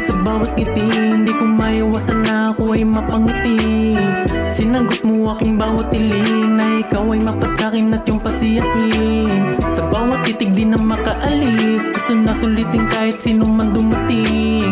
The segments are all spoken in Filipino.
sa bawat ngiti, hindi ko maiwasan na ako ay mapangiti. Sinagot mo aking bawat tiling, na ikaw ay mapasakin at yung pasiyahin. Sa bawat titig di na makaalis, gusto na sulitin kahit sino man dumating.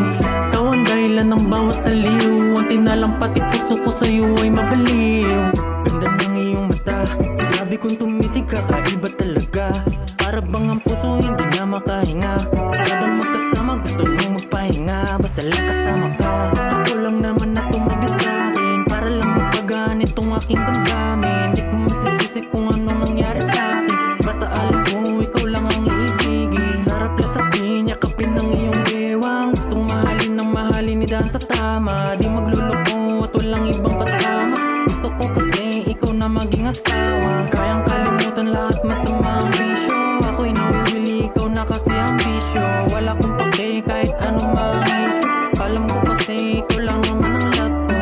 Ikaw ang dahilan ng bawat aliw, ang tinalang pati puso ko sa'yo ay mabaliw. Ganda ng iyong mata, grabe kung tumitig ka, kakaiba talaga. Para bang ang puso hindi na makahinga. Habang magkasama gusto mong magpahinga, basta lang kasama ka. Gusto ko lang naman na tumabi sa'kin, para lang mapagaan itong aking damdamin. Di ko masisisi kung anong nangyari sa'kin, basta alam ko ikaw lang ang iibigin. Sarap lang sabihin, yakapin ng iyong bewang. Gustong mahalin ng mahalin, idahan sa tama. Di magluloko at walang ibang kasama. Gusto ko kasi ikaw na maging asawa. Kayang kalimutan lahat masama ang bisyo. Ako'y nawiwili, ikaw na kasi ang bisyo. Wala kong pake kahit anong mga issue. Alam ko kasi ikaw lang naman ang love ko.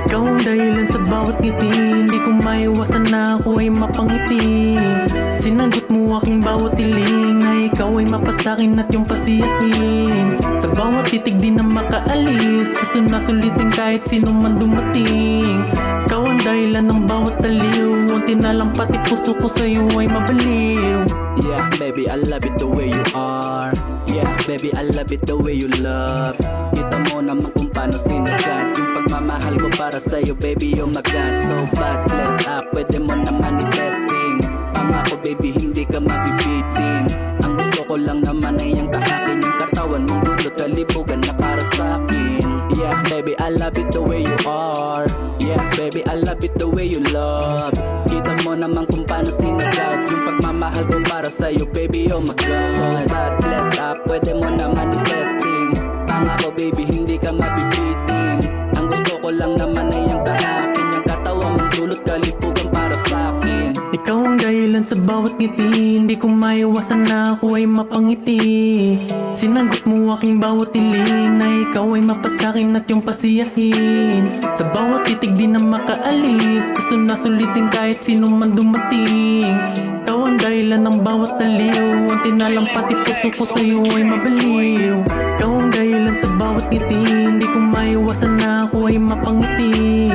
Ikaw ang dahilan sa bawat ngiti, hindi ko maiwasan na ako ay mapangiti. Sinagot mo aking bawat tiling, na ikaw ay mapasakin at yung pasiyahin. Sa bawat titig di na makaalis, gusto na sulitin kahit sino man dumating. Ikaw ang dahilan ng bawat aliw, ang tinalang pati puso ko sa'yo ay mabaliw. Yeah, baby, I love it the way you are. Yeah, baby, I love it the way you love. Kita mo naman kung paano sinagat yung pagmamahal ko para sa'yo, baby, oh my God. So bad, bless up, pwede mo naman i-testing. Pangako, baby, hindi ka mabibitin. Ang gusto ko lang naman ay yung tahakin yung katawan mong dulot kalibugan na para sa'kin. Yeah, baby, I love it the way you are. Yeah, baby, I love it the way you love. Kita mo naman kung paano sinagat yung pagmamahal ko para sa'yo, baby, oh my God. So bad, bless up, pwede mo naman i-testing. Pangako, baby, hindi ka mabibitin. Ang gusto ko lang naman ay yung tahakin yung katawan mong dulot kalibugan para sa'kin. Ikaw ang dahilan sa bawat ngiti, hindi ko maiwasan na ako ay mapangiti. Sinagot mo aking bawat tiling, na ikaw ay mapasakin at yung pasiyahin. Sa bawat titig di na makaalis, gusto na sulitin kahit sino man dumating. Ikaw ang dahilan ng bawat aliw, ang tinalang pati puso ko sa'yo ay mabaliw. Ikaw ang dahilan sa bawat ngiti, hindi ko maiwasan na ako ay mapangiti.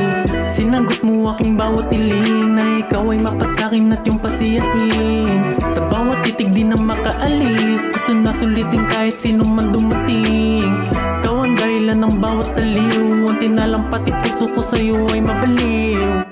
Sinagot mo aking bawat tiling, na ikaw ay mapasakin at yung pasiyahin. Sa bawat titig di na makaalis, gusto na sulitin kahit sino man dumating. Ikaw ang dahilan ng bawat aliw, ang tinalang pati puso ko sa'yo ay mabaliw.